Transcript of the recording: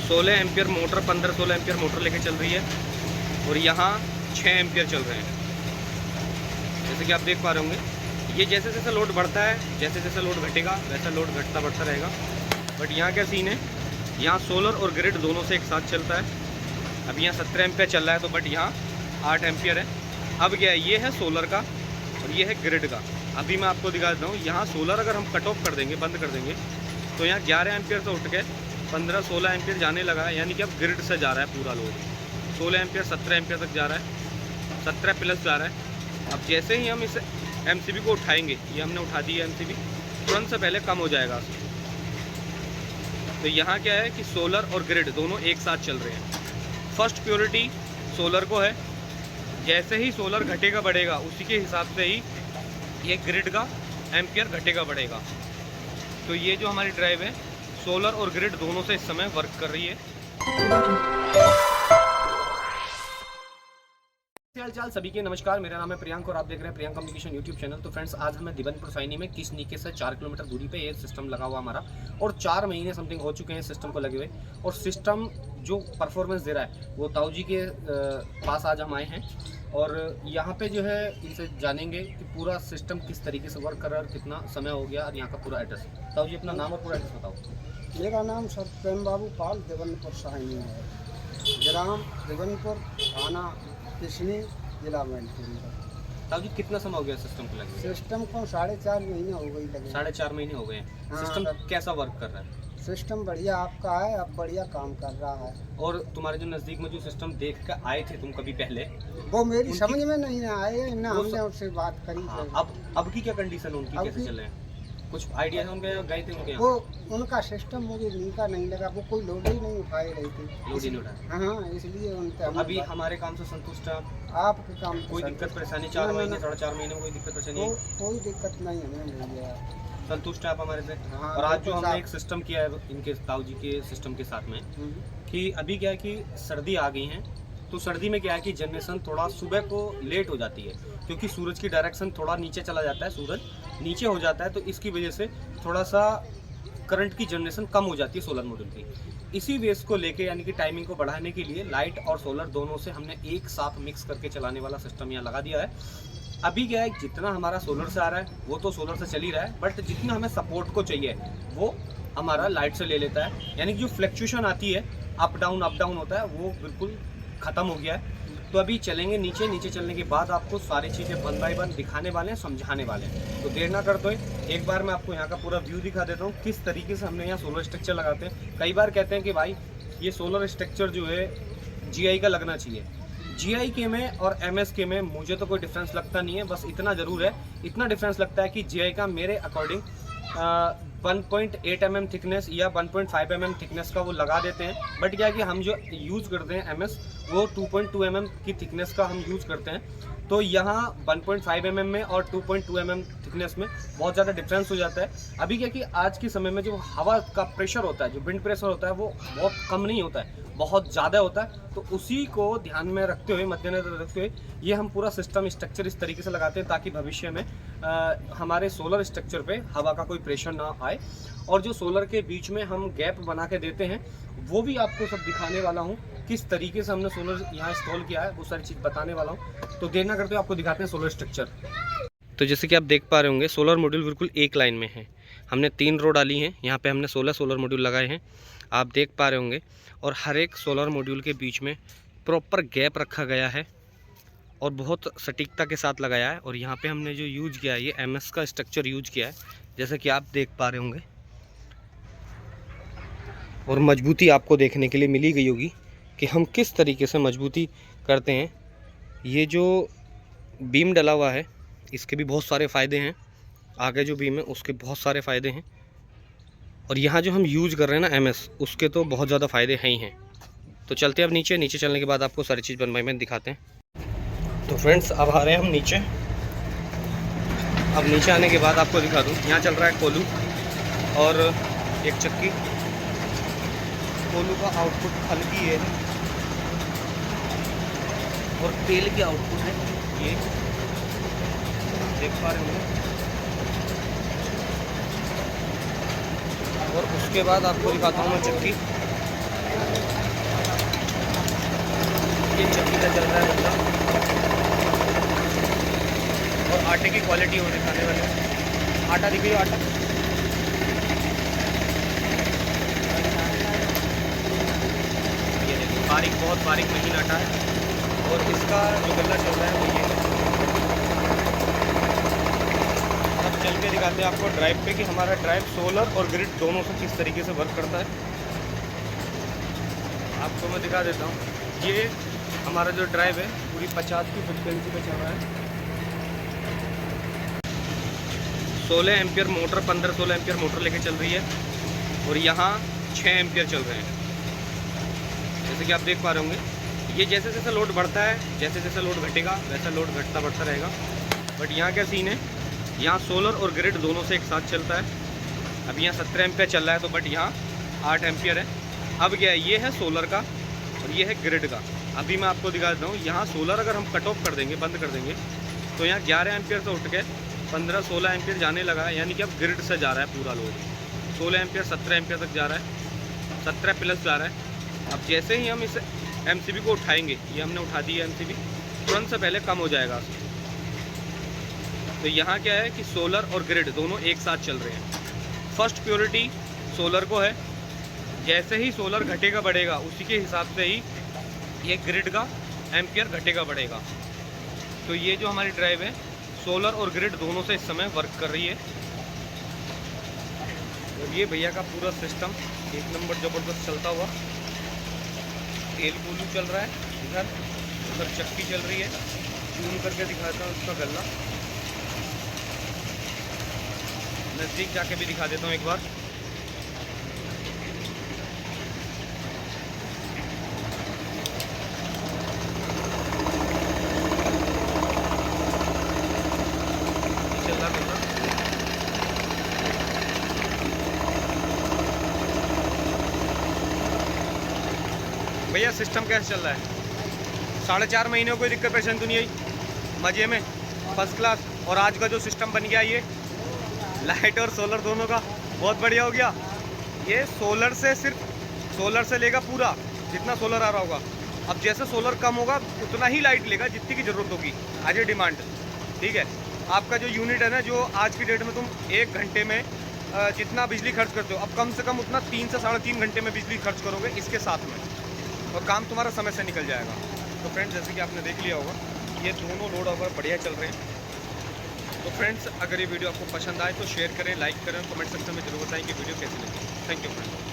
16 ampere motor, 15-16 ampere motor लेके चल रही है और यहाँ 6 एम्पियर चल रहे हैं। जैसे कि आप देख पा रहे होंगे, ये जैसे जैसे लोड बढ़ता है, जैसे जैसे लोड घटेगा वैसा लोड घटता बढ़ता रहेगा। बट यहाँ क्या सीन है, यहाँ सोलर और ग्रिड दोनों से एक साथ चलता है। अब यहाँ 17 एम्पियर चल रहा है तो बट यहाँ 8 एम्पियर है। अब क्या है, ये है सोलर का और ये है ग्रिड का। अभी मैं आपको दिखा देता हूँ, यहाँ सोलर अगर हम कट ऑफ कर देंगे, बंद कर देंगे, तो यहाँ 11 एम्पियर से उठ के 15-16 एम्पियर जाने लगा है। यानी कि अब ग्रिड से जा रहा है पूरा लोड। 16 एम्पियर 17 एम्पियर तक जा रहा है, 17 प्लस जा रहा है। अब जैसे ही हम इस एमसीबी को उठाएंगे, ये हमने उठा दी है एमसीबी, तुरंत से पहले कम हो जाएगा। तो यहाँ क्या है कि सोलर और ग्रिड दोनों एक साथ चल रहे हैं। फर्स्ट प्योरिटी सोलर को है। जैसे ही सोलर घटेगा बढ़ेगा, उसी के हिसाब से ही ये ग्रिड का एम्पियर घटेगा बढ़ेगा। तो ये जो हमारी ड्राइव है, सोलर और ग्रिड दोनों से इस समय वर्क कर रही है। हालचाल सभी के नमस्कार, मेरा नाम है प्रियांक और आप देख रहे हैं प्रियांक कम्युनिकेशन यूट्यूब चैनल। तो फ्रेंड्स, आज हमें दिबनपुर साइनी में किस नीके से 4 किलोमीटर दूरी पे ये सिस्टम लगा हुआ हमारा, और 4 महीने समथिंग हो चुके हैं सिस्टम को लगे हुए। और सिस्टम जो परफॉर्मेंस दे रहा है वो ताऊ जी के पास आज हम आए हैं और यहाँ पे जो है इनसे जानेंगे कि पूरा सिस्टम किस तरीके से वर्क कर रहा है और कितना समय हो गया और यहाँ का पूरा एड्रेस। ताऊ जी अपना नाम और पूरा एड्रेस बताओ। मेरा नाम सर प्रेम बाबू पाल, दिबनपुर साहिनी है, ग्राम दिबनपुर, थाना किशनी, जिला मैनपुरी। ताऊ जी कितना समय हो गया सिस्टम को लगे? सिस्टम को 4.5 महीने हो गई लगे। 4.5 महीने हो गए हैं। हाँ, सिस्टम कैसा वर्क कर रहा है? सिस्टम बढ़िया आपका है, अब बढ़िया काम कर रहा है। और तुम्हारे जो नज़दीक में जो सिस्टम देख कर आए थे तुम कभी पहले, वो मेरी समझ में नहीं आए ना, हमने उससे बात करी। हाँ, अब की क्या कंडीशन है उनकी, कैसे चल रहे हैं? कुछ आइडिया है उनके? गए थे उनके? वो उनका सिस्टम मुझे नीका नहीं लगा, वो कोई लोड ही नहीं उठाए रही थी। लोड ही नहीं उठाया? हाँ, इसलिए उनसे अभी हमारे काम से संतुष्ट है? आपके काम कोई दिक्कत परेशानी 4 महीने 4.5 महीने में कोई दिक्कत परेशानी? कोई दिक्कत नहीं हमें मिल गया। संतुष्ट है आप हमारे से? हाँ, और आज जो हमने एक सिस्टम किया है इनके ताऊ जी के सिस्टम के साथ में, कि अभी क्या है कि सर्दी आ गई है, तो सर्दी में क्या है कि जनरेशन थोड़ा सुबह को लेट हो जाती है, क्योंकि सूरज की डायरेक्शन थोड़ा नीचे चला जाता है, सूरज नीचे हो जाता है, तो इसकी वजह से थोड़ा सा करंट की जनरेशन कम हो जाती है सोलर मॉड्यूल की। इसी बेस को लेके, यानी कि टाइमिंग को बढ़ाने के लिए लाइट और सोलर दोनों से हमने एक साथ मिक्स करके चलाने वाला सिस्टम यहाँ लगा दिया है। अभी क्या है, जितना हमारा सोलर से आ रहा है वो तो सोलर से चल ही रहा है, बट जितना हमें सपोर्ट को चाहिए वो हमारा लाइट से ले लेता है। यानी कि जो फ्लक्चुएशन आती है, अप डाउन होता है, वो बिल्कुल ख़त्म हो गया है। तो अभी चलेंगे नीचे। नीचे चलने के बाद आपको सारी चीज़ें वन बाय वन दिखाने वाले हैं, समझाने वाले हैं। तो देर ना करते हुए एक बार मैं आपको यहाँ का पूरा व्यू दिखा देता हूँ, किस तरीके से हमने यहाँ सोलर स्ट्रक्चर लगाते हैं। कई बार कहते हैं कि भाई ये सोलर स्ट्रक्चर जो है GI का लगना चाहिए। GI के में और MS के में मुझे तो कोई डिफरेंस लगता नहीं है, बस इतना ज़रूर है, इतना डिफरेंस लगता है कि GI का मेरे अकॉर्डिंग 1.8 mm थिकनेस या 1.5 mm थिकनेस का वो लगा देते हैं। बट क्या है कि हम जो यूज़ करते हैं MS, वो 2.2 mm की थिकनेस का हम यूज़ करते हैं। तो यहाँ 1.5 mm में और 2.2 mm थिकनेस में बहुत ज़्यादा डिफरेंस हो जाता है। अभी क्या कि आज के समय में जो हवा का प्रेशर होता है, जो विंड प्रेशर होता है, वो बहुत कम नहीं होता है, बहुत ज़्यादा होता है। तो उसी को ध्यान में रखते हुए, मद्देनजर रखते हुए ये हम पूरा सिस्टम स्ट्रक्चर इस तरीके से लगाते हैं ताकि भविष्य में हमारे सोलर स्ट्रक्चर पे हवा का कोई प्रेशर ना आए। और जो सोलर के बीच में हम गैप बना के देते हैं, वो भी आपको सब दिखाने वाला हूँ, किस तरीके से हमने सोलर यहाँ इंस्टॉल किया है, वो सारी चीज़ बताने वाला हूँ। तो देर ना करते हुए आपको दिखाते हैं सोलर स्ट्रक्चर। तो जैसे कि आप देख पा रहे होंगे, सोलर मॉड्यूल बिल्कुल एक लाइन में है। हमने 3 रो डाली हैं, यहाँ पे हमने 16 सोलर मॉड्यूल लगाए हैं, आप देख पा रहे होंगे। और हर एक सोलर मॉड्यूल के बीच में प्रॉपर गैप रखा गया है और बहुत सटीकता के साथ लगाया है। और यहाँ पे हमने जो यूज किया है, ये MS का स्ट्रक्चर यूज किया है, जैसे कि आप देख पा रहे होंगे। और मजबूती आपको देखने के लिए मिली गई होगी कि हम किस तरीके से मजबूती करते हैं। ये जो बीम डला हुआ है, इसके भी बहुत सारे फ़ायदे हैं। आगे जो बीम है उसके बहुत सारे फ़ायदे हैं, और यहाँ जो हम यूज़ कर रहे हैं ना MS, उसके तो बहुत ज़्यादा फ़ायदे हैं ही हैं। तो चलते हैं अब नीचे। नीचे चलने के बाद आपको सारी चीज़ वन बाय वन दिखाते हैं। तो फ्रेंड्स, अब आ रहे हैं हम नीचे। अब नीचे आने के बाद आपको दिखा दूँ, यहाँ चल रहा है कोलू और एक चक्की। कोलू का आउटपुट हल्की है और तेल की आउटपुट है ये, देख पा रहे होंगे। और उसके बाद आपको दिखाता हूँ मैं चक्की। ये चक्की का चल रहा है बंदा, और आटे की क्वालिटी हो दिखाने वाले। आटा दिखिए, आटा ये देखिए बारीक, बहुत बारीक महीन आटा है। और इसका जो गल्ला चल रहा है वो ये है। अब चल के दिखाते हैं आपको ड्राइव पे कि हमारा ड्राइव सोलर और ग्रिड दोनों से किस तरीके से वर्क करता है। आपको मैं दिखा देता हूँ। ये हमारा जो ड्राइव है पूरी 50 की फ्रिक्वेंसी पे चल रहा है। 16 एम्पियर मोटर, 15-16 एम्पियर मोटर लेके चल रही है, और यहाँ 6 एम्पियर चल रहे हैं। जैसे कि आप देख पा रहे होंगे, ये जैसे जैसे लोड बढ़ता है, जैसे जैसे लोड घटेगा वैसा लोड घटता बढ़ता रहेगा। बट यहाँ क्या सीन है, यहाँ सोलर और ग्रिड दोनों से एक साथ चलता है। अब यहाँ 17 एम्पियर चल रहा है, तो बट यहाँ 8 एम्पियर है। अब क्या है, ये है सोलर का और ये है ग्रिड का। अभी मैं आपको दिखा देता हूँ। यहाँ सोलर अगर हम कट ऑफ कर देंगे, बंद कर देंगे, तो यहाँ 11 एम्पियर से उठ के 15-16 एम्पियर जाने लगा है। यानी कि अब ग्रिड से जा रहा है पूरा लोड। 16 एम्पियर 17 एम्पियर तक जा रहा है, 17 प्लस जा रहा है। अब जैसे ही हम इस MCB को उठाएंगे, ये हमने उठा दी है MCB, तुरंत से पहले कम हो जाएगा। तो यहाँ क्या है कि सोलर और ग्रिड दोनों एक साथ चल रहे हैं। फर्स्ट प्योरिटी सोलर को है। जैसे ही सोलर घटेगा बढ़ेगा, उसी के हिसाब से ही ये ग्रिड का एम्पियर घटेगा बढ़ेगा। तो ये जो हमारी ड्राइव है, सोलर और ग्रिड दोनों से इस समय वर्क कर रही है। और ये भैया का पूरा सिस्टम एक नंबर ज़बरदस्त चलता हुआ। तेल कोलू चल रहा है, उधर चक्की चल रही है। जूम करके दिखाता हूँ उसका गल्ला, नज़दीक जाके भी दिखा देता हूँ एक बार। चल रहा गल्ला। भैया सिस्टम कैसे चल रहा है? 4.5 महीने कोई दिक्कत परेशानी तो नहीं आई? मज़े में, फर्स्ट क्लास। और आज का जो सिस्टम बन गया, ये लाइट और सोलर दोनों का बहुत बढ़िया हो गया। ये सोलर से, सिर्फ सोलर से लेगा पूरा जितना सोलर आ रहा होगा। अब जैसे सोलर कम होगा उतना ही लाइट लेगा जितनी की ज़रूरत होगी, आज ये डिमांड। ठीक है, आपका जो यूनिट है ना, जो आज की डेट में तुम 1 घंटे में जितना बिजली खर्च करते हो, अब कम से कम उतना 3 से 3.5 घंटे में बिजली खर्च करोगे इसके साथ में, और काम तुम्हारा समय से निकल जाएगा। तो फ्रेंड्स, जैसे कि आपने देख लिया होगा, ये दोनों लोड ओवर बढ़िया चल रहे हैं। तो फ्रेंड्स, अगर ये वीडियो आपको पसंद आए तो शेयर करें, लाइक करें, कमेंट सेक्शन में जरूर बताएं कि वीडियो कैसी लगी। Thank you friends.